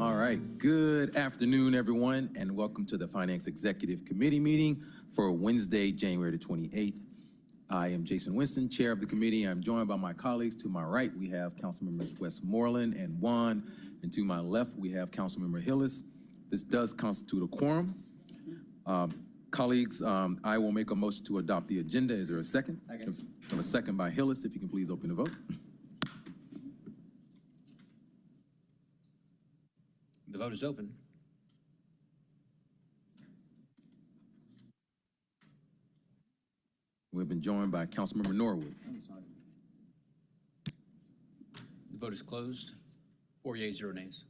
All right, good afternoon, everyone, and welcome to the Finance Executive Committee meeting for Wednesday, January the 28th. I am Jason Winston, chair of the committee. I'm joined by my colleagues. To my right, we have Councilmembers Westmoreland and Juan, and to my left, we have Councilmember Hillis. This does constitute a quorum. Colleagues, I will make a motion to adopt the agenda. Is there a second? Second. A second by Hillis. If you can please open the vote. The vote is open. We've been joined by Councilmember Norwood. The vote is closed. 4 yeas, 0 nays.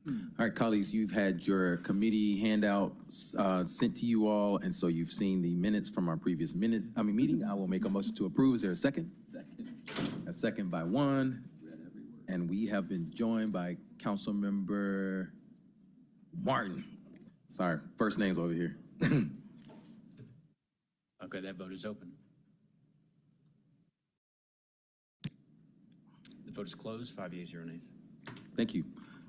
All right, colleagues, you've had your committee handout sent to you all, and so you've seen the minutes from our previous meeting. I will make a motion to approve. Is there a second? Second. A second by Juan. And we have been joined by Councilmember Martin. Sorry, first name's over here. Okay, that vote is open. The vote is closed. 5 yeas, 0 nays. Thank you.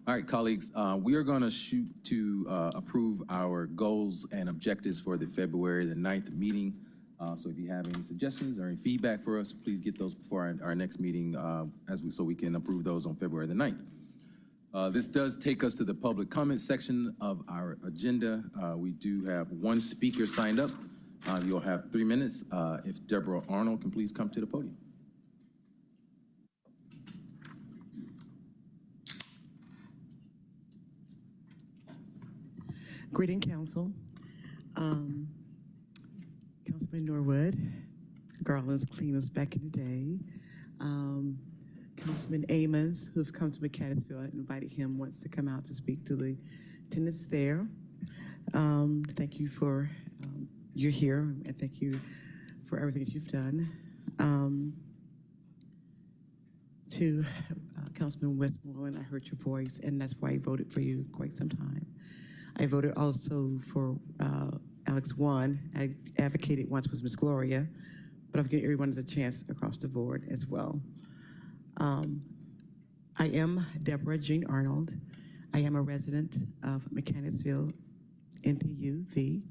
All right, colleagues, we are going to shoot to approve our goals and objectives for the February the 9th meeting. So if you have any suggestions or any feedback for us, please get those before our next meeting so we can approve those on February the 9th. This does take us to the public comment section of our agenda. We do have one speaker signed up. You'll have 3 minutes. If Deborah Arnold can please come to the podium. Greeting, Council. Councilman Norwood, Garland's cleanest back in the day. Councilman Amos, who's come to Mechanicsville, I invited him once to come out to speak to the tenants there. Thank you for you're here, and thank you for everything that you've done. To Councilman Westmoreland, I heard your voice, and that's why I voted for you quite some time. I voted also for Alex Juan. I advocated once with Ms. Gloria, but I've given everyone a chance across the board as well. I am Deborah Jean Arnold. I am a resident of Mechanicsville, NPU-V.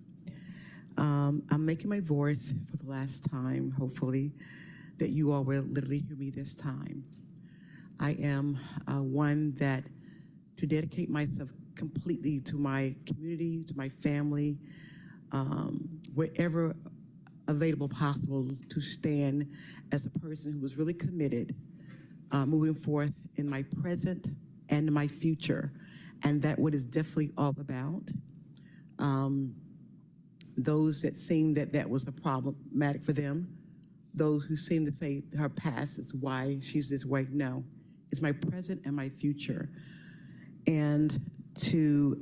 I'm making my voice for the last time, hopefully, that you all will literally hear me this time. I am one that, to dedicate myself completely to my community, to my family, wherever available possible, to stand as a person who was really committed moving forth in my present and my future. And that what is definitely all about. Those that seem that was a problematic for them, those who seem to say her past is why she's this way, no. It's my present and my future. And to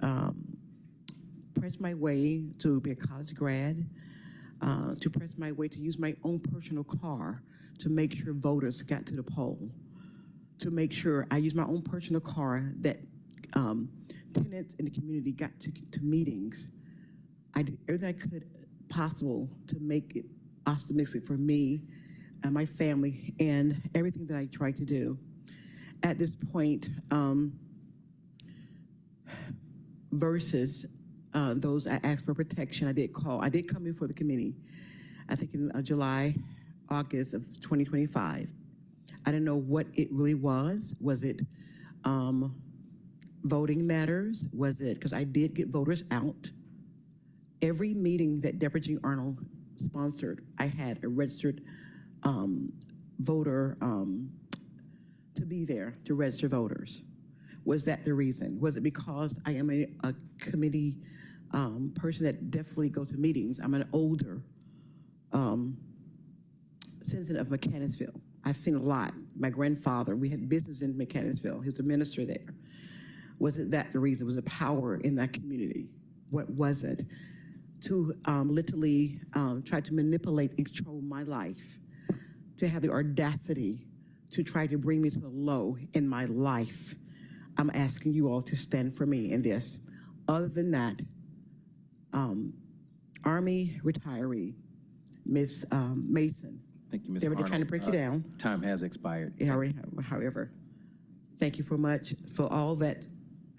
press my way to be a college grad, to press my way to use my own personal car to make sure voters got to the poll, to make sure I use my own personal car that tenants in the community got to meetings. I did everything I could possible to make it optimistic for me and my family and everything that I tried to do. At this point, versus those I asked for protection, I did come in for the committee, I think in July, August of 2025. I didn't know what it really was. Was it voting matters? Was it, because I did get voters out. Every meeting that Deborah Jean Arnold sponsored, I had a registered voter to be there to register voters. Was that the reason? Was it because I am a committee person that definitely goes to meetings? I'm an older citizen of Mechanicsville. I've seen a lot. My grandfather, we had business in Mechanicsville. He was a minister there. Wasn't that the reason? Was the power in that community? What was it? To literally try to manipulate and control my life, to have the audacity to try to bring me to a low in my life. I'm asking you all to stand for me in this. Other than that, Army retiree, Ms. Mason. Thank you, Ms. They were Arnold. trying to break you down. Time has expired. However, thank you so much for all that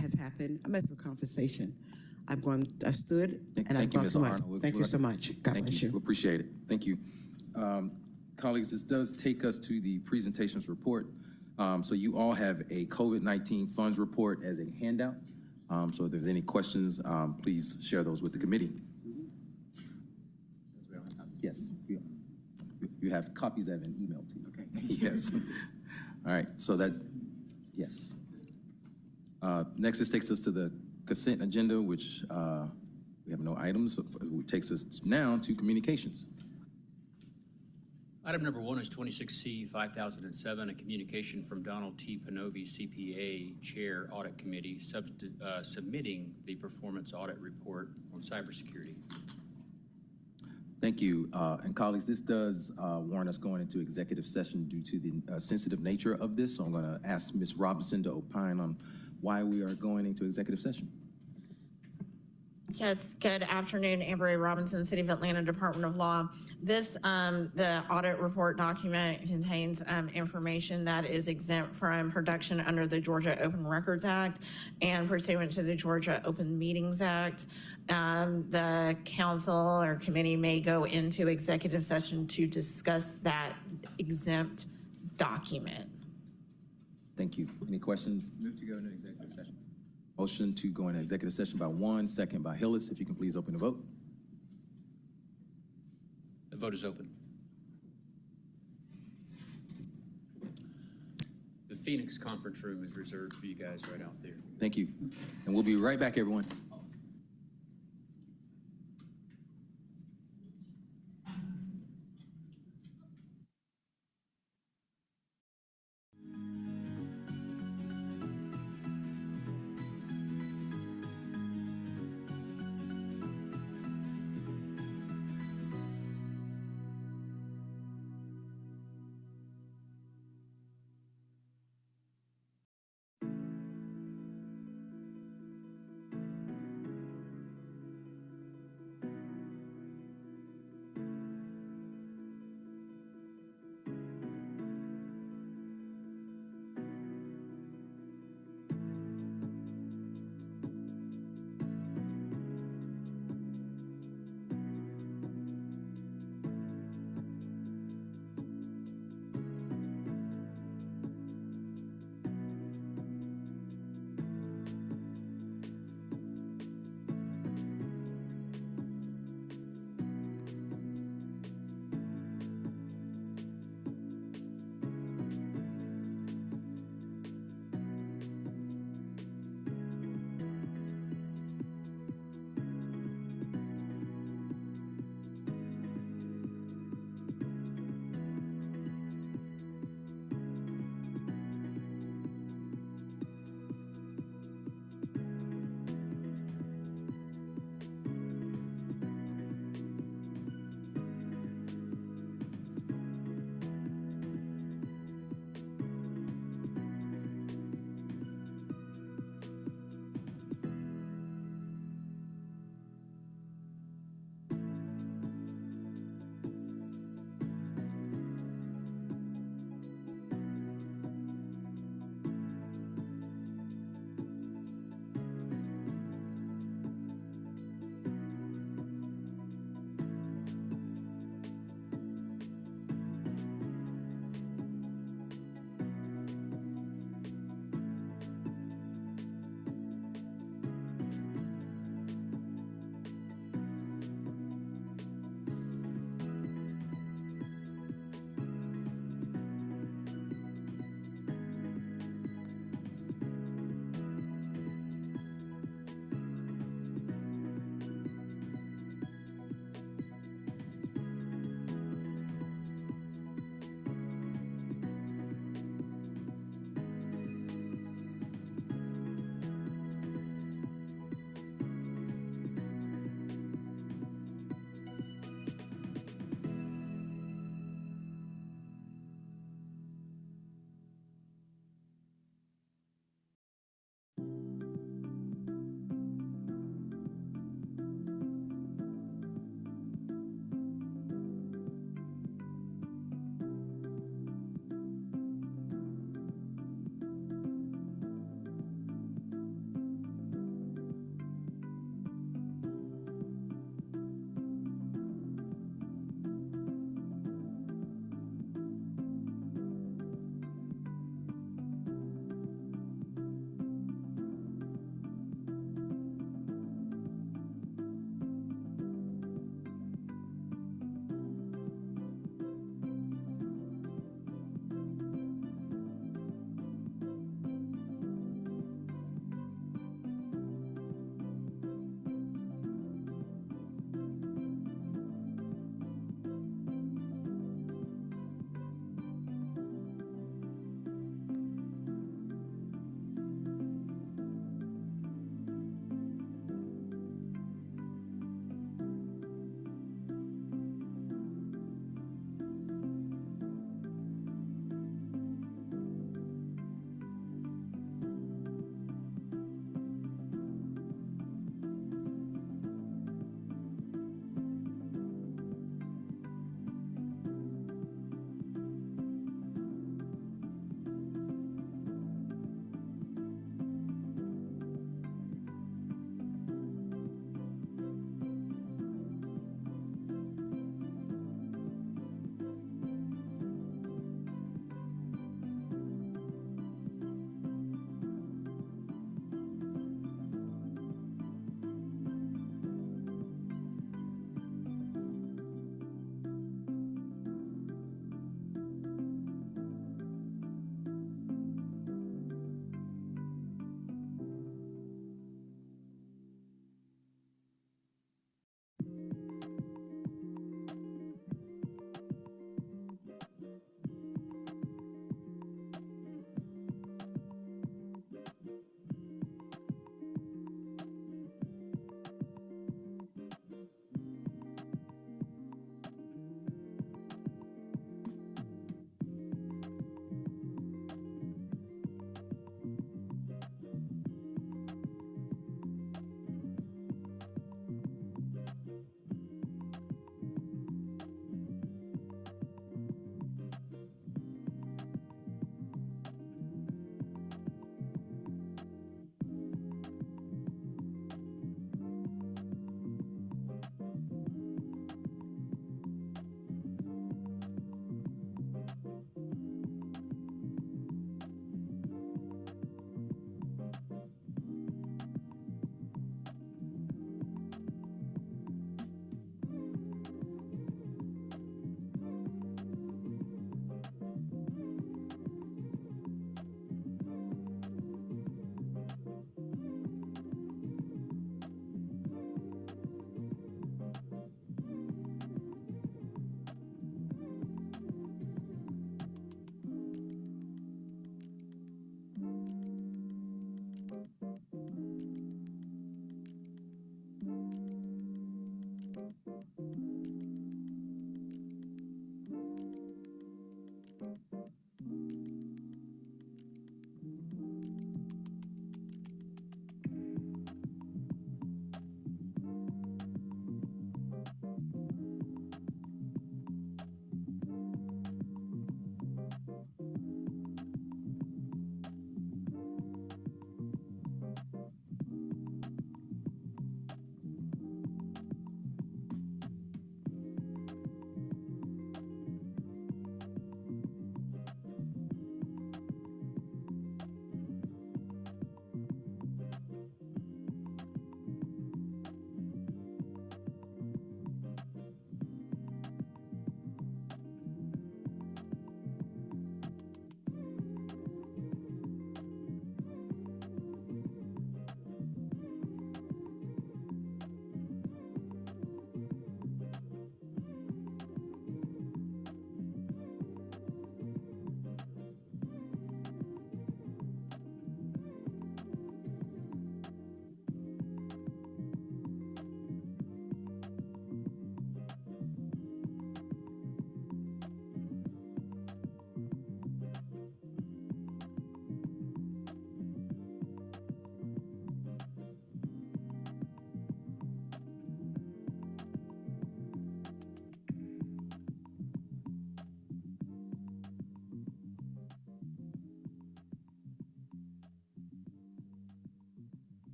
has happened. I'm at for conversation. I stood and I Thank you, brought Ms. so much. Arnold. Thank you so much. God Thank bless We you. appreciate it. Thank you. Colleagues, this does take us to the presentations report. So you all have a COVID-19 funds report as a handout. So if there's any questions, please share those with the committee. Yes, you have copies that have been emailed to you. Okay. Yes. All right, so yes. Next, this takes us to the consent agenda, which we have no items. So it takes us now to communications. Item number 1 is 26C 5007, a communication from Donald T. Panovi, CPA, Chair, Audit Committee, submitting the performance audit report on cybersecurity. Thank you. And colleagues, this does warrant us going into executive session due to the sensitive nature of this. So I'm going to ask Ms. Robinson to opine on why we are going into executive session. Yes, good afternoon, Amber A. Robinson, City of Atlanta, Department of Law. This, the audit report document contains information that is exempt from production under the Georgia Open Records Act and pursuant to the Georgia Open Meetings Act. The council or committee may go into executive session to discuss that exempt document. Thank you. Any questions? Move to go into executive session. Motion to go into executive session by Juan, second by Hillis. If you can please open the vote. The vote is open. The Phoenix conference room is reserved for you guys right out there. Thank you. And we'll be right back, everyone.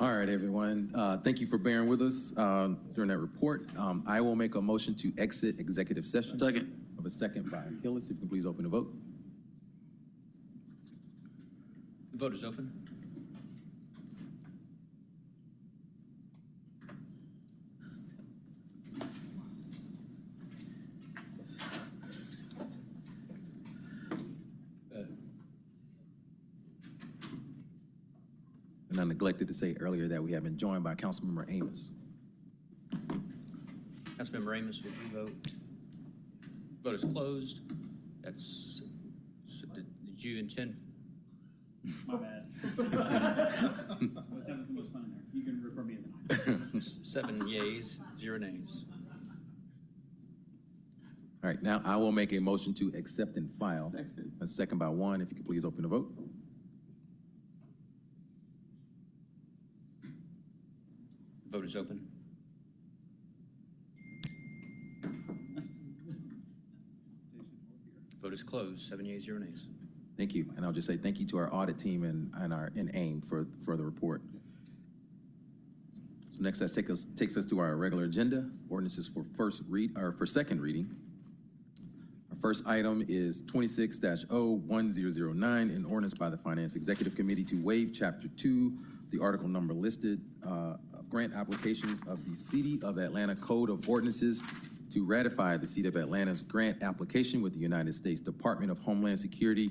All right, everyone. Thank you for bearing with us during that report. I will make a motion to exit executive session. Second. Of a second by Hillis. If you can please open the vote. The vote is open. And I neglected to say earlier that we have been joined by Councilmember Amos. Councilmember Amos, would you vote? Vote is closed. That's, so did you intend? My bad. I was having so much fun in there. You can refer me as an aye. 7 yeas, 0 nays. All right, now I will make a motion to accept and file. A second by Juan. If you could please open the vote. The vote is open. Vote is closed. 7 yeas, 0 nays. Thank you. And I'll just say thank you to our audit team and AIM for the report. So next, that takes us to our regular agenda, ordinances for second reading. Our first item is 26-01009, an ordinance by the Finance Executive Committee to waive Chapter 2, the article number listed of grant applications of the City of Atlanta Code of Ordinances to ratify the City of Atlanta's grant application with the United States Department of Homeland Security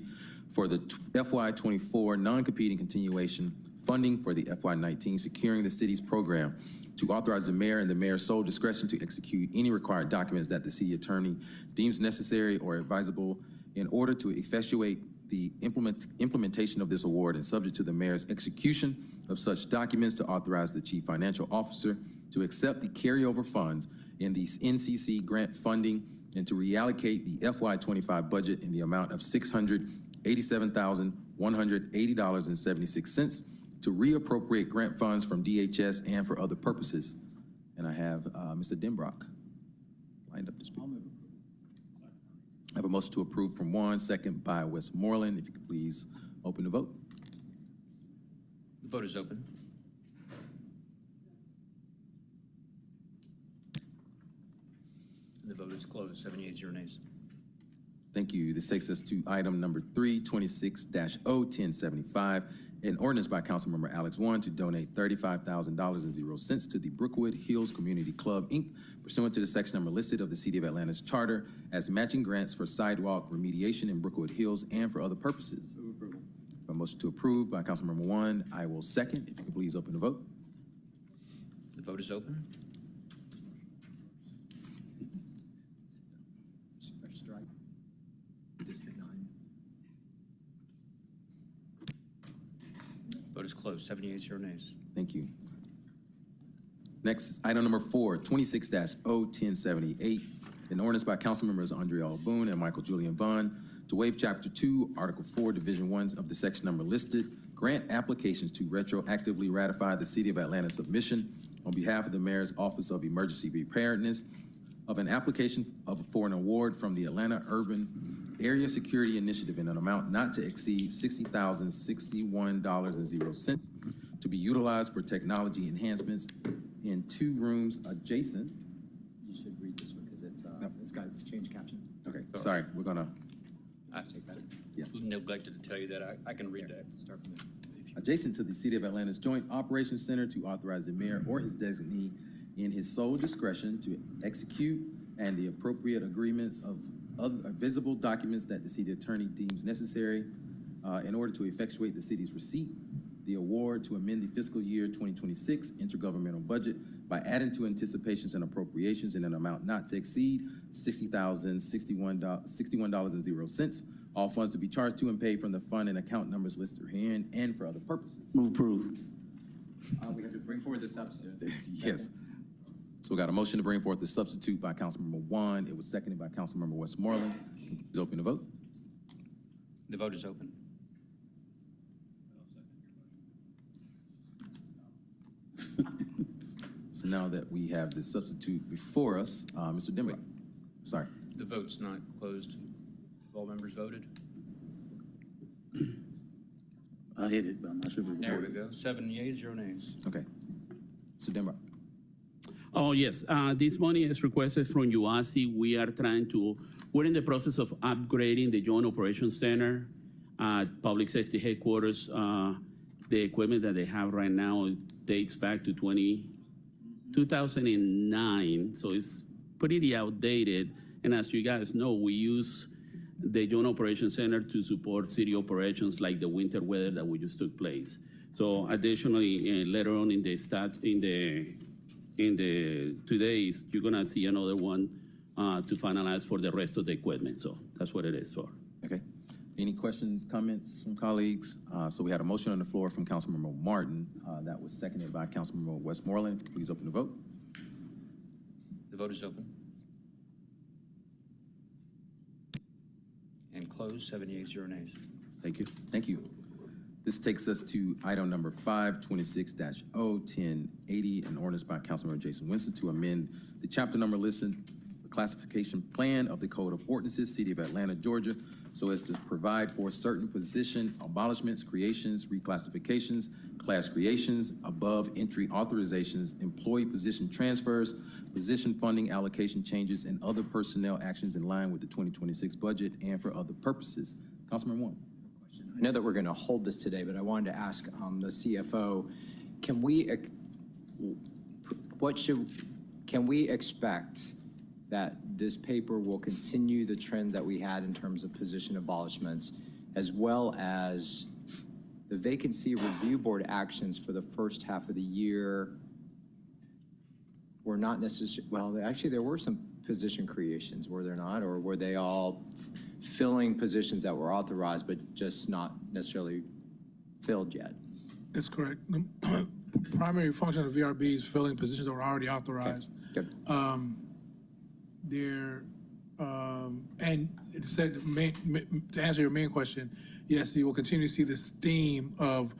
for the FY24 non-competing continuation funding for the FY19 Securing the City's program, to authorize the mayor and the mayor's sole discretion to execute any required documents that the city attorney deems necessary or advisable in order to effectuate the implementation of this award, and subject to the mayor's execution of such documents, to authorize the chief financial officer to accept the carryover funds in the NCC grant funding and to reallocate the FY25 budget in the amount of $687,180.76 to reappropriate grant funds from DHS and for other purposes. And I have Mr. Denbrock lined up to speak. I have a motion to approve from Juan, second by Westmoreland. If you could please open the vote. The vote is open. And the vote is closed. 7 yeas, 0 nays. Thank you. This takes us to item number 3, 26-01075, an ordinance by Councilmember Alex Warren to donate $35,000.00 to the Brookwood Hills Community Club, Inc., pursuant to the section number listed of the City of Atlanta's charter as matching grants for sidewalk remediation in Brookwood Hills and for other purposes. A motion to approve by Councilmember Warren. I will second. If you could please open the vote. The vote is open. District 9. Vote is closed. 7 yeas, 0 nays. Thank you. Next, item number 4, 26-01078, an ordinance by Councilmembers Andrea Boone and Michael Julian Bond to waive Chapter 2, Article 4, Division 1 of the section number listed, grant applications to retroactively ratify the City of Atlanta submission on behalf of the Mayor's Office of Emergency Preparedness of an application for an award from the Atlanta Urban Area Security Initiative in an amount not to exceed $60,061.00 to be utilized for technology enhancements in 2 rooms adjacent. You should read this one because it's got changed caption. Okay, sorry, we're gonna, I yes. neglected to tell you that. I can read that. Start from there. Adjacent to the City of Atlanta's Joint Operations Center, to authorize the mayor or his designee in his sole discretion to execute and the appropriate agreements of other visible documents that the city attorney deems necessary in order to effectuate the city's receipt, the award to amend the fiscal year 2026 intergovernmental budget by adding to anticipations and appropriations in an amount not to exceed $60,061.00. All funds to be charged to and paid from the fund and account numbers listed herein and for other purposes. Move approve. We have to bring forward the substitute. Yes. So we got a motion to bring forth the substitute by Councilmember Juan. It was seconded by Councilmember Westmoreland. Please open the vote. The vote is open. So now that we have the substitute before us, Mr. Demby, sorry. The vote's not closed. Have all members voted? I hit it, but I'm not sure if it There we recorded. go. 7 yeas, 0 nays. Okay. Mr. Demby. Oh, yes. This money is requested from UASI. We're in the process of upgrading the Joint Operations Center at Public Safety Headquarters. The equipment that they have right now dates back to 2009, so it's pretty outdated. And as you guys know, we use the Joint Operations Center to support city operations like the winter weather that we just took place. So additionally, later on in the today's, you're gonna see another one to finalize for the rest of the equipment. So that's what it is for. Okay. Any questions, comments from colleagues? So we had a motion on the floor from Councilmember Martin. That was seconded by Councilmember Westmoreland. If you could please open the vote. The vote is open. And closed, 7 yeas, 0 nays. Thank you. Thank you. This takes us to item number 526-01080, an ordinance by Councilmember Jason Winston to amend the chapter number listed, the classification plan of the Code of Ordinances, City of Atlanta, Georgia, so as to provide for certain position abolishments, creations, reclassifications, class creations, above entry authorizations, employee position transfers, position funding allocation changes, and other personnel actions in line with the 2026 budget and for other purposes. Councilmember Warren. I know that we're going to hold this today, but I wanted to ask the CFO, can we expect that this paper will continue the trend that we had in terms of position abolishments, as well as the vacancy review board actions for the first half of the year were not necessarily, well, actually there were some position creations, were there not? Or were they all filling positions that were authorized but just not necessarily filled yet? That's correct. The primary function of VRB is filling positions that were already authorized. Good. And it said, to answer your main question, yes, you will continue to see this theme of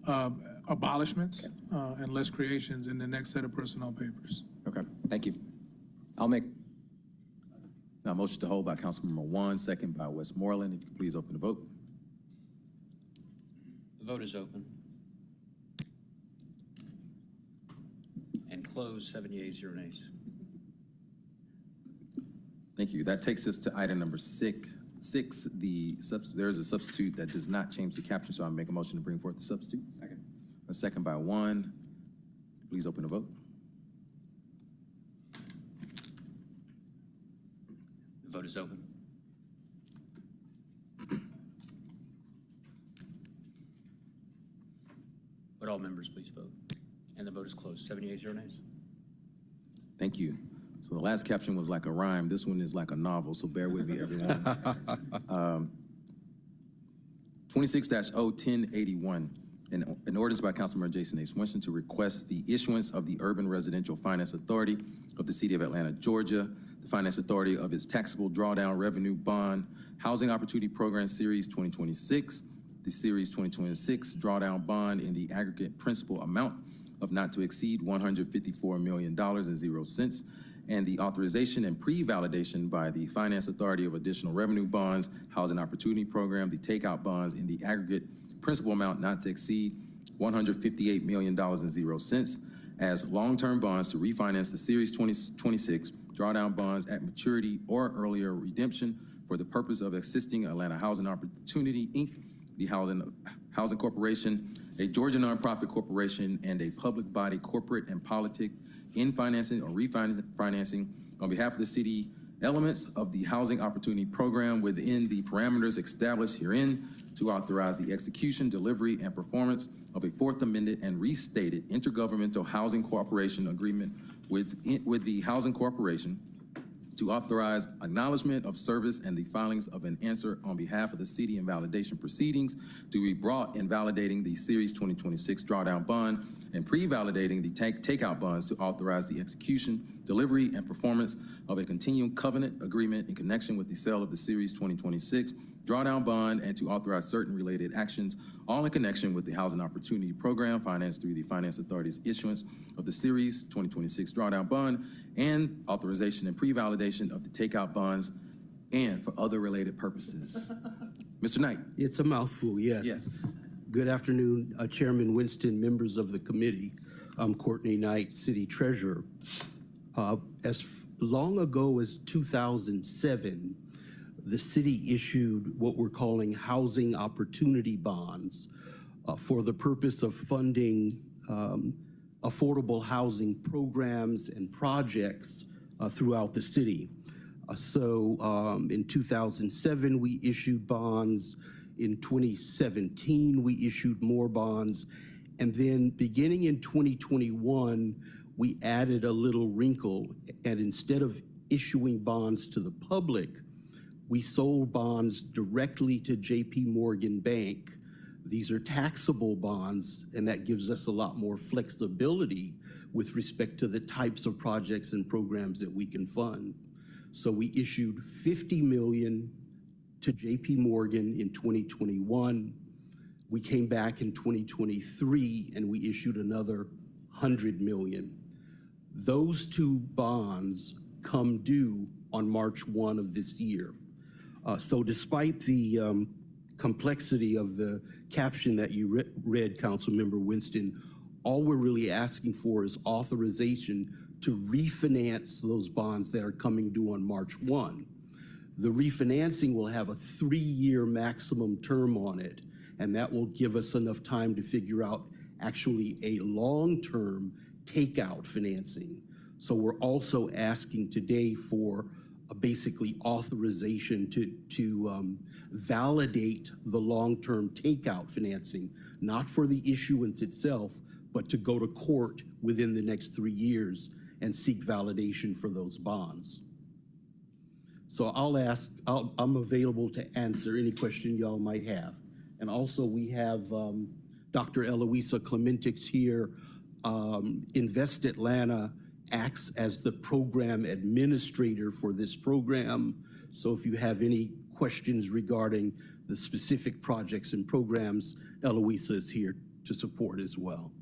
abolishments and less creations in the next set of personnel papers. Okay, thank you. I'll make. Now, motion to hold by Councilmember Juan, second by Westmoreland. If you could please open the vote. The vote is open. And closed, 7 yeas, 0 nays. Thank you. That takes us to item number six. There's a substitute that does not change the caption, so I make a motion to bring forth the substitute. Second. A second by Juan. Please open the vote. The vote is open. Would all members please vote? And the vote is closed, 7 yeas, 0 nays. Thank you. So the last caption was like a rhyme. This one is like a novel, so bear with me, everyone. 26-01081, an ordinance by Councilmember Jason A. Winston to request the issuance of the Urban Residential Finance Authority of the City of Atlanta, Georgia, the Finance Authority of its taxable drawdown revenue bond, Housing Opportunity Program Series 2026, the Series 2026 drawdown bond in the aggregate principal amount of not to exceed $154 million and 0 cents, and the authorization and pre-validation by the Finance Authority of additional revenue bonds, Housing Opportunity Program, the takeout bonds in the aggregate principal amount not to exceed $158 million and 0 cents as long-term bonds to refinance the Series 2026 drawdown bonds at maturity or earlier redemption for the purpose of assisting Atlanta Housing Opportunity, Inc., the Housing Corporation, a Georgia nonprofit corporation, and a public body corporate and politic in financing or refinancing on behalf of the city elements of the Housing Opportunity Program within the parameters established herein to authorize the execution, delivery, and performance of a Fourth Amended and restated intergovernmental housing cooperation agreement with the Housing Corporation to authorize acknowledgement of service and the filings of an answer on behalf of the city in validation proceedings to be brought in validating the Series 2026 drawdown bond and pre-validating the takeout bonds to authorize the execution, delivery, and performance of a continuing covenant agreement in connection with the sale of the Series 2026 drawdown bond and to authorize certain related actions, all in connection with the Housing Opportunity Program financed through the Finance Authority's issuance of the Series 2026 drawdown bond and authorization and pre-validation of the takeout bonds and for other related purposes. Mr. Knight. It's a mouthful, yes. Yes. Good afternoon, Chairman Winston, members of the committee. I'm Courtney Knight, City Treasurer. As long ago as 2007, the city issued what we're calling housing opportunity bonds for the purpose of funding affordable housing programs and projects throughout the city. So in 2007, we issued bonds. In 2017, we issued more bonds. And then beginning in 2021, we added a little wrinkle. And instead of issuing bonds to the public, we sold bonds directly to JP Morgan Bank. These are taxable bonds, and that gives us a lot more flexibility with respect to the types of projects and programs that we can fund. So we issued $50 million to JP Morgan in 2021. We came back in 2023 and we issued another $100 million. Those two bonds come due on March 1 of this year. So despite the complexity of the caption that you read, Councilmember Winston, all we're really asking for is authorization to refinance those bonds that are coming due on March 1. The refinancing will have a 3-year maximum term on it, and that will give us enough time to figure out actually a long-term takeout financing. So we're also asking today for basically authorization to validate the long-term takeout financing, not for the issuance itself, but to go to court within the next 3 years and seek validation for those bonds. So I'm available to answer any question y'all might have. And also we have Dr. Eloisa Clementix here. Invest Atlanta acts as the program administrator for this program. So if you have any questions regarding the specific projects and programs, Eloisa is here to support as well.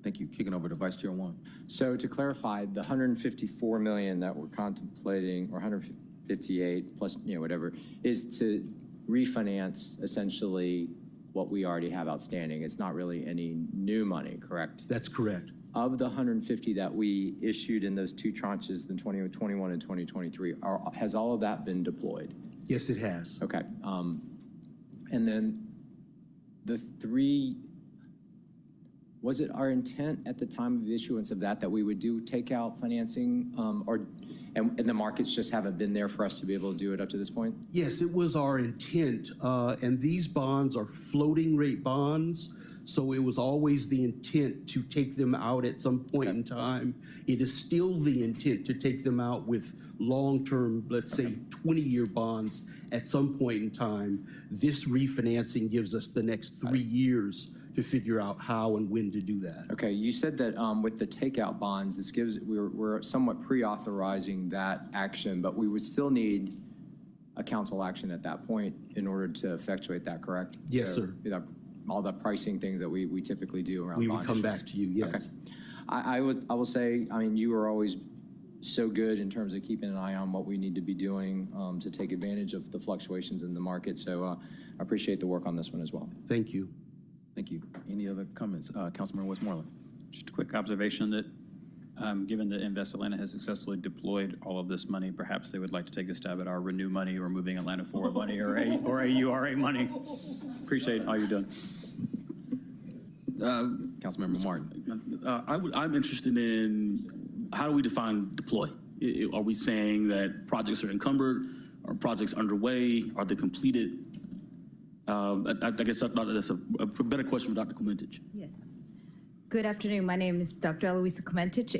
Thank you. Kicking over to Vice Chair Wong. So to clarify, the 154 million that we're contemplating, or 158 plus, whatever, is to refinance essentially what we already have outstanding. It's not really any new money, correct? That's correct. Of the 150 that we issued in those two tranches, in 2021 and 2023, has all of that been deployed? Yes, it has. Okay. And then the three, was it our intent at the time of the issuance of that we would do takeout financing, and the markets just haven't been there for us to be able to do it up to this point? Yes, it was our intent, and these bonds are floating rate bonds, so it was always the intent to take them out at some point in time. It is still the intent to take them out with long-term, let's say 20-year bonds at some point in time. This refinancing gives us the next 3 years to figure out how and when to do that. Okay, you said that with the takeout bonds, this gives, we're somewhat pre-authorizing that action, but we would still need a council action at that point in order to effectuate that, correct? Yes, So, sir. All the pricing things that we typically do around We bond would come back issuance. to you, yes. Okay. I will say, you are always so good in terms of keeping an eye on what we need to be doing to take advantage of the fluctuations in the market. So I appreciate the work on this one as well. Thank you. Thank you. Any other comments? Councilman Westmoreland. Just a quick observation that given that Invest Atlanta has successfully deployed all of this money, perhaps they would like to take a stab at our Renew money or Moving Atlanta Forward money or AURA money. Appreciate all you're doing. Councilmember Martin. I'm interested in how do we define deploy? Are we saying that projects are encumbered? Are projects underway? Are they completed? I guess that's a better question for Dr. Clementich. Yes. Good afternoon. My name is Dr. Eloisa Clementich,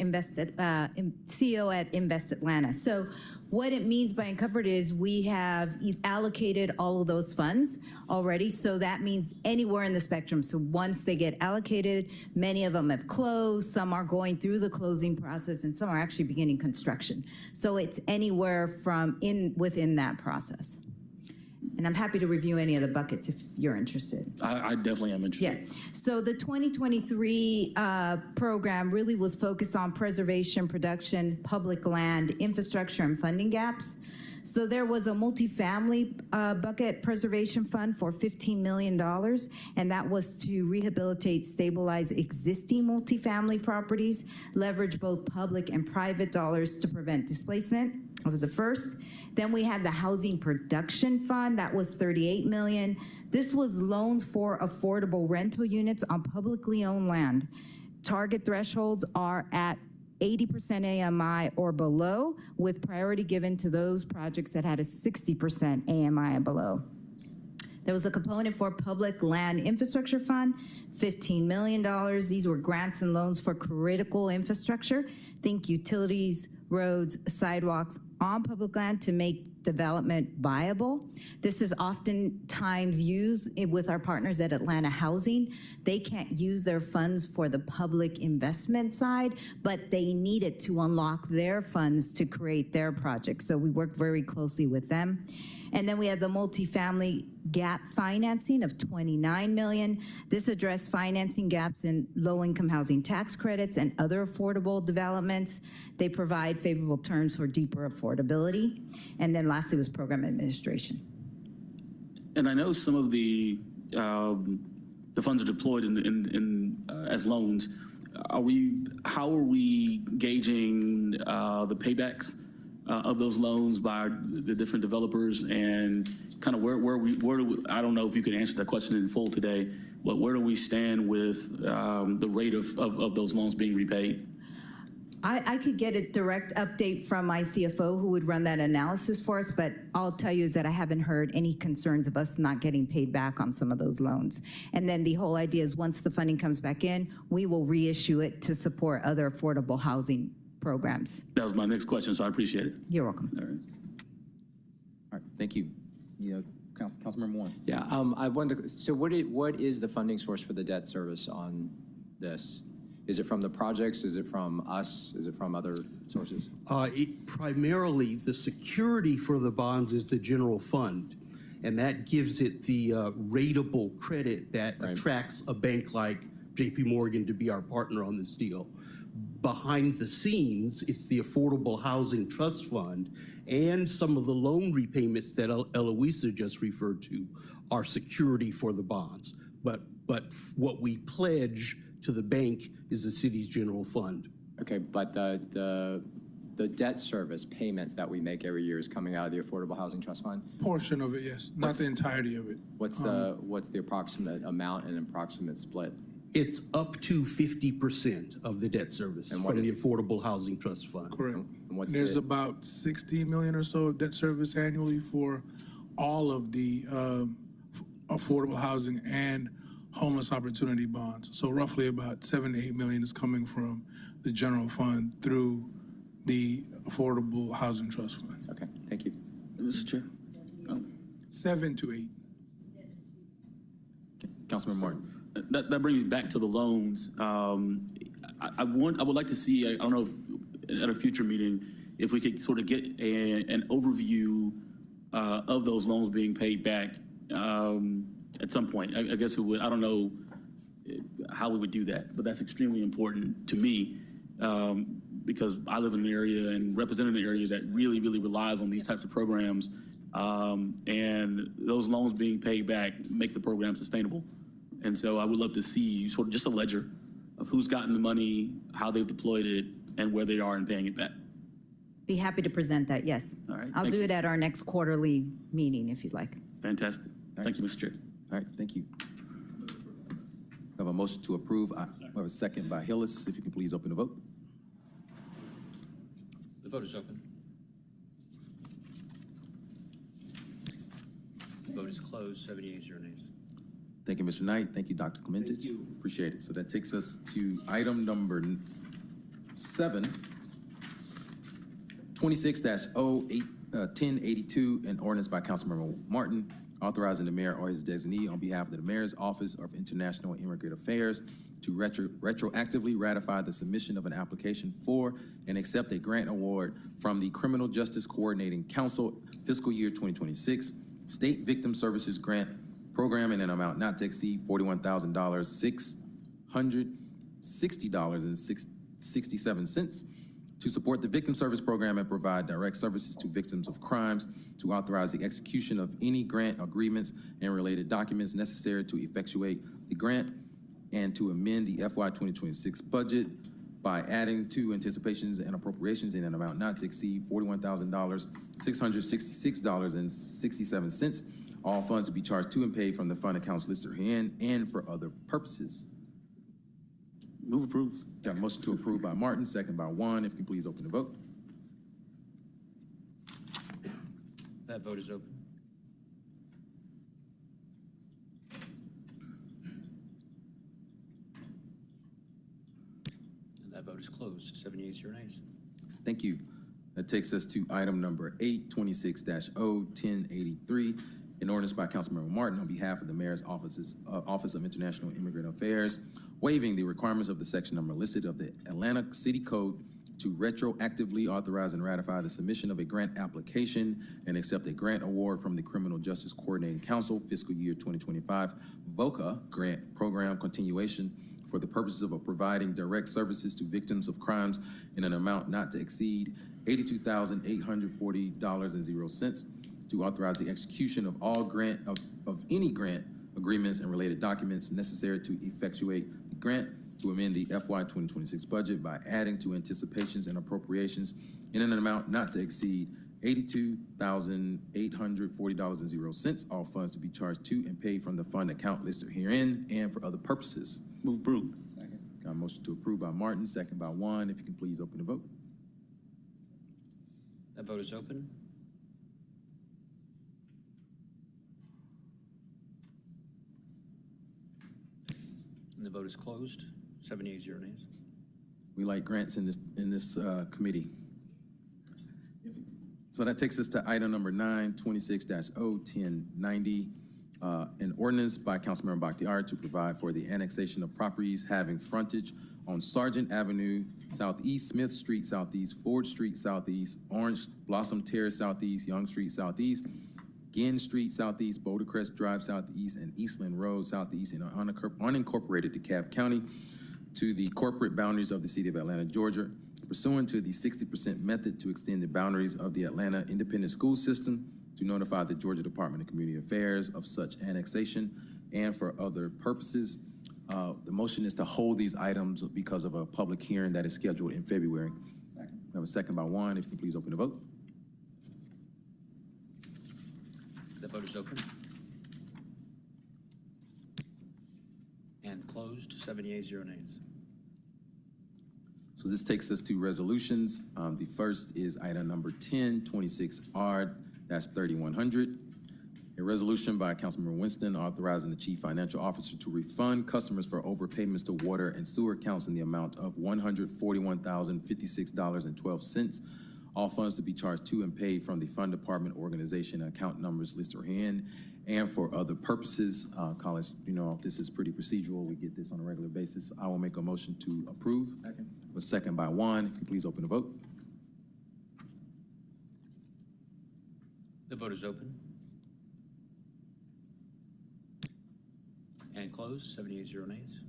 CEO at Invest Atlanta. So what it means by encumbered is we have allocated all of those funds already. So that means anywhere in the spectrum. So once they get allocated, many of them have closed, some are going through the closing process, and some are actually beginning construction. So it's anywhere from within that process. And I'm happy to review any of the buckets if you're interested. I definitely am interested. Yeah, so the 2023 program really was focused on preservation, production, public land, infrastructure, and funding gaps. So there was a multifamily bucket preservation fund for $15 million, and that was to rehabilitate, stabilize existing multifamily properties, leverage both public and private dollars to prevent displacement. That was the first. Then we had the Housing Production Fund, that was $38 million. This was loans for affordable rental units on publicly owned land. Target thresholds are at 80% AMI or below, with priority given to those projects that had a 60% AMI or below. There was a component for Public Land Infrastructure Fund, $15 million. These were grants and loans for critical infrastructure. Think utilities, roads, sidewalks on public land to make development viable. This is oftentimes used with our partners at Atlanta Housing. They can't use their funds for the public investment side, but they need it to unlock their funds to create their projects. So we work very closely with them. And then we had the multifamily gap financing of $29 million. This addressed financing gaps in low-income housing tax credits and other affordable developments. They provide favorable terms for deeper affordability. And then lastly was program administration. And I know some of the funds are deployed as loans. How are we gauging the paybacks of those loans by the different developers, and kind of where do we, I don't know if you could answer that question in full today, but where do we stand with the rate of those loans being repaid? I could get a direct update from my CFO who would run that analysis for us, but I'll tell you is that I haven't heard any concerns of us not getting paid back on some of those loans. And then the whole idea is once the funding comes back in, we will reissue it to support other affordable housing programs. That was my next question, so I appreciate it. You're welcome. All right. All right, thank you. Councilmember Warren. Yeah, I wonder, so what is the funding source for the debt service on this? Is it from the projects? Is it from us? Is it from other sources? Primarily, the security for the bonds is the general fund, and that gives it the ratable credit that attracts a bank like JP Morgan to be our partner on this deal. Behind the scenes, it's the Affordable Housing Trust Fund and some of the loan repayments that Eloisa just referred to are security for the bonds. But what we pledge to the bank is the city's general fund. Okay, but the debt service payments that we make every year is coming out of the Affordable Housing Trust Fund? Portion of it, yes, not the entirety of it. What's the approximate amount and approximate split? It's up to 50% of the debt service from the Affordable Housing Trust Fund. Correct. And There's about 60 million or so of debt service annually for all of the affordable housing and homeless opportunity bonds. So roughly about 7 to 8 million is coming from the general fund through the Affordable Housing Trust Fund. Okay, thank you. Mr. Chair. 7 to 8. Councilmember Martin. That brings me back to the loans. I would like to see, I don't know if at a future meeting, if we could sort of get an overview of those loans being paid back at some point. I guess it would, I don't know how we would do that, but that's extremely important to me because I live in an area and represent an area that really, really relies on these types of programs. And those loans being paid back make the program sustainable. And so I would love to see sort of just a ledger of who's gotten the money, how they've deployed it, and where they are in paying it back. Be happy to present that, yes. All right, I'll thank do you. it at our next quarterly meeting if you'd like. Fantastic. Thank you, Mr. Chair. All right, thank you. We have a motion to approve. We have a second by Hillis. If you can please open the vote. The vote is open. The vote is closed, 78 0 nays. Thank you, Mr. Knight. Thank you, Dr. Clemente. Thank you. Appreciate it. So that takes us to item number 7, 26-1082, an ordinance by Councilmember Martin authorizing the mayor or his designee on behalf of the Mayor's Office of International Immigrant Affairs to retroactively ratify the submission of an application for and accept a grant award from the Criminal Justice Coordinating Council fiscal year 2026 State Victim Services Grant Program in an amount not to exceed $41,660.67 to support the Victim Service Program and provide direct services to victims of crimes, to authorize the execution of any grant agreements and related documents necessary to effectuate the grant, and to amend the FY 2026 budget by adding to anticipations and appropriations in an amount not to exceed $41,666.67. All funds to be charged to and paid from the fund accounts listed herein and for other purposes. Move approve. Got a motion to approve by Martin, second by Juan. If you can please open the vote. That vote is open. And that vote is closed. 7 yeas, 0 nays. Thank you. That takes us to item number 8, 26-1083, an ordinance by Councilmember Martin on behalf of the Mayor's Office of International Immigrant Affairs, waiving the requirements of the section number listed of the Atlanta City Code to retroactively authorize and ratify the submission of a grant application and accept a grant award from the Criminal Justice Coordinating Council fiscal year 2025 VOCA grant program continuation for the purposes of providing direct services to victims of crimes in an amount not to exceed $82,840.00, to authorize the execution of all of any grant agreements and related documents necessary to effectuate the grant, to amend the FY 2026 budget by adding to anticipations and appropriations in an amount not to exceed $82,840.00, all funds to be charged to and paid from the fund account listed herein and for other purposes. Move approve. Got a motion to approve by Martin, second by Juan. If you can please open the vote. That vote is open. And the vote is closed. 7 yeas, 0 nays. We like grants in this committee. So that takes us to item number 9, 26-1090, an ordinance by Councilmember Bakhtiari to provide for the annexation of properties having frontage on Sargent Avenue Southeast, Smith Street Southeast, Ford Street Southeast, Orange Blossom Terrace Southeast, Young Street Southeast, Ginn Street Southeast, Boulder Crest Drive Southeast, and Eastland Road Southeast in unincorporated DeKalb County to the corporate boundaries of the city of Atlanta, Georgia, pursuant to the 60% method to extend the boundaries of the Atlanta Independent School System, to notify the Georgia Department of Community Affairs of such annexation and for other purposes. The motion is to hold these items because of a public hearing that is scheduled in February. Second. We have a second by Juan. If you can please open the vote. The vote is open. And closed. 7 yeas, 0 nays. So this takes us to resolutions. The first is item number 10, 26R-3100. A resolution by Councilmember Winston authorizing the Chief Financial Officer to refund customers for overpayments to water and sewer accounts in the amount of $141,056.12. All funds to be charged to and paid from the fund department organization account numbers listed herein and for other purposes. College, you know, this is pretty procedural. We get this on a regular basis. I will make a motion to approve. Second. A second by Juan. If you please open the vote. The vote is open. And closed. 7 yeas, 0 nays.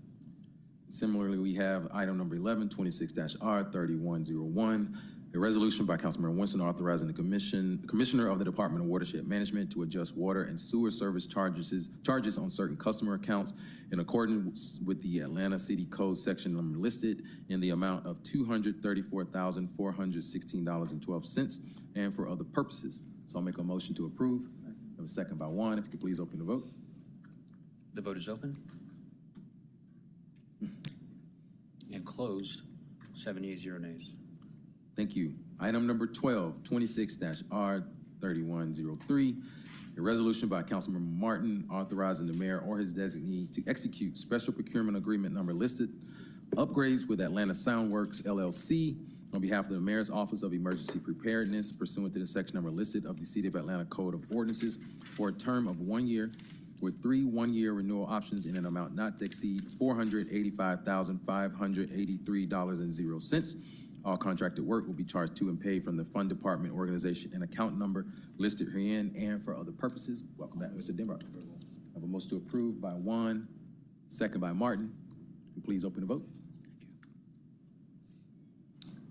Similarly, we have item number 11, 26-R-3101, a resolution by Councilmember Winston authorizing the Commissioner of the Department of Watershed Management to adjust water and sewer service charges on certain customer accounts in accordance with the Atlanta City Code section number listed in the amount of $234,416.12 and for other purposes. So I'll make a motion to approve. I have a second by Juan. If you could please open the vote. The vote is open. And closed. 7 yeas, 0 nays. Thank you. Item number 12, 26-R-3103, A resolution by Councilmember Martin authorizing the mayor or his designee to execute special procurement agreement number listed upgrades with Atlanta Soundworks LLC on behalf of the Mayor's Office of Emergency Preparedness pursuant to the section number listed of the City of Atlanta Code of Ordinances for a term of 1 year with 3 one-year renewal options in an amount not to exceed $485,583.00. All contracted work will be charged to and paid from the Fund Department organization and account number listed herein and for other purposes. Welcome back, Mr. Denbrock. I have a motion to approve by Juan, second by Martin. Please open the vote.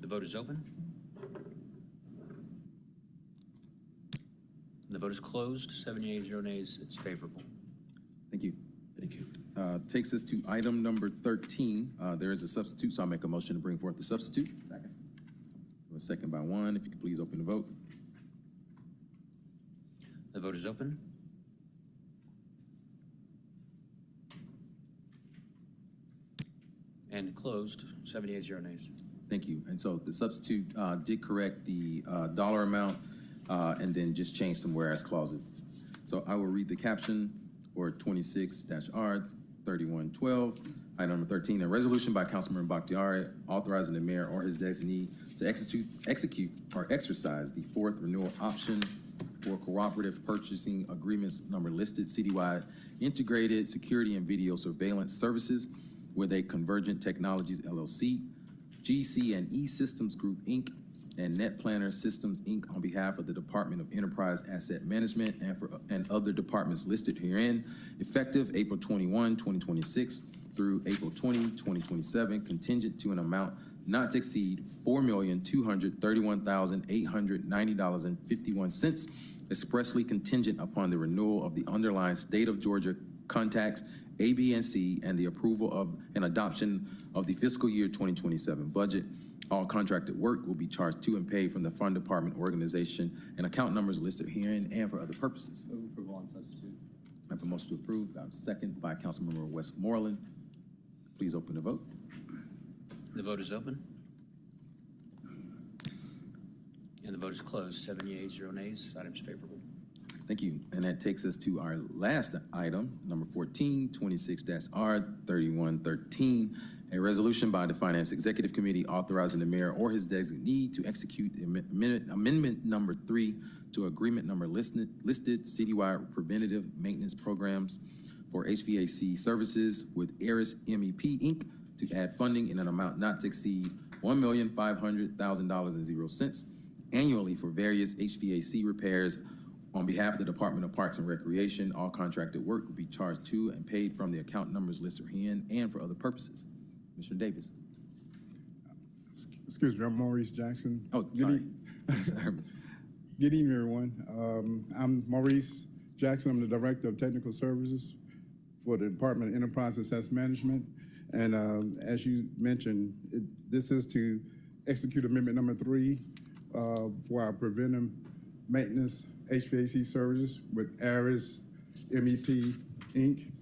The vote is open. The vote is closed. 7 yeas, 0 nays. It's favorable. Thank you. Thank you. Takes us to item number 13. There is a substitute, so I'll make a motion to bring forth the substitute. Second. A second by Juan. If you could please open the vote. The vote is open. And closed. 7 yeas, 0 nays. Thank you. And so the substitute did correct the dollar amount and then just change some whereas clauses. So I will read the caption for 26-R 3112. Item number 13, a resolution by Councilmember Bakhtiari authorizing the mayor or his designee to execute or exercise the fourth renewal option for cooperative purchasing agreements number listed citywide integrated security and video surveillance services with a Convergent Technologies LLC, GC&E Systems Group, Inc., and Net Planner Systems, Inc. on behalf of the Department of Enterprise Asset Management and other departments listed herein, effective April 21, 2026 through April 20, 2027, contingent to an amount not to exceed $4,231,890.51, expressly contingent upon the renewal of the underlying State of Georgia contacts A, B, and C, and the approval of and adoption of the fiscal year 2027 budget. All contracted work will be charged to and paid from the Fund Department organization and account numbers listed herein and for other purposes. Move approval on substitute. I have a motion to approve. I have a second by Councilmember Westmoreland. Please open the vote. The vote is open. And the vote is closed. 7 yeas, 0 nays. Item's favorable. Thank you. And that takes us to our last item, number 14, 26-R 3113, a resolution by the Finance Executive Committee authorizing the mayor or his designee to execute amendment number 3 to agreement number listed citywide preventative maintenance programs for HVAC services with Aris MEP, Inc. to add funding in an amount not to exceed $1,500,000.00 annually for various HVAC repairs on behalf of the Department of Parks and Recreation. All contracted work will be charged to and paid from the account numbers listed herein and for other purposes. Commissioner Davis. Excuse me, I'm Maurice Jackson. Oh, sorry. Sorry. Good evening, everyone. I'm Maurice Jackson. I'm the Director of Technical Services for the Department of Enterprise Asset Management. And as you mentioned, this is to execute amendment number 3 for our preventive maintenance HVAC services with Aris MEP, Inc.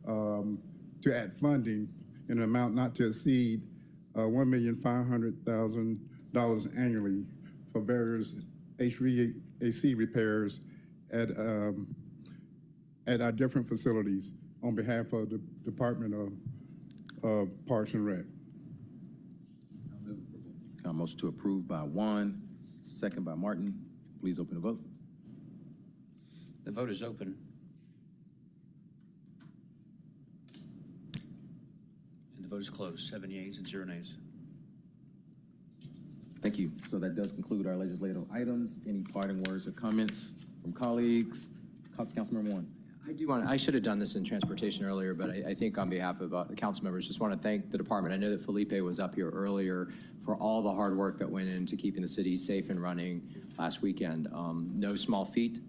To add funding in an amount not to exceed $1,500,000 annually for various HVAC repairs at our different facilities on behalf of the Department of Parks and Rec. Motion to approve by Juan, second by Martin. Please open the vote. The vote is open. And the vote is closed. 7 yeas and 0 nays. Thank you. So that does conclude our legislative items. Any parting words or comments from colleagues? Councilmember Warren. I should have done this in transportation earlier, but I think on behalf of the council members, just want to thank the department. I know that Felipe was up here earlier for all the hard work that went into keeping the city safe and running last weekend. No small feat,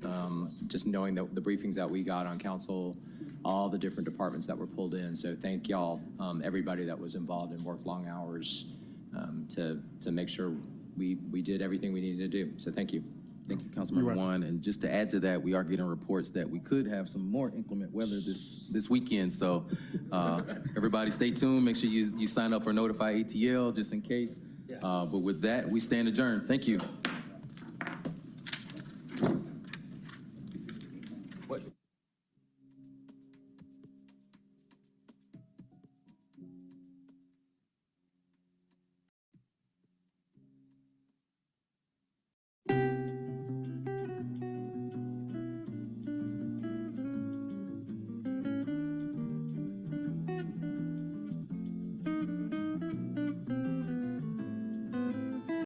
just knowing that the briefings that we got on council, all the different departments that were pulled in. So thank y'all, everybody that was involved and worked long hours to make sure we did everything we needed to do. So thank you. Thank you, Councilmember Juan. And just to add to that, we are getting reports that we could have some more inclement weather this weekend. So everybody stay tuned. Make sure you sign up for Notify ATL just in case. But with that, we stand adjourned. Thank you.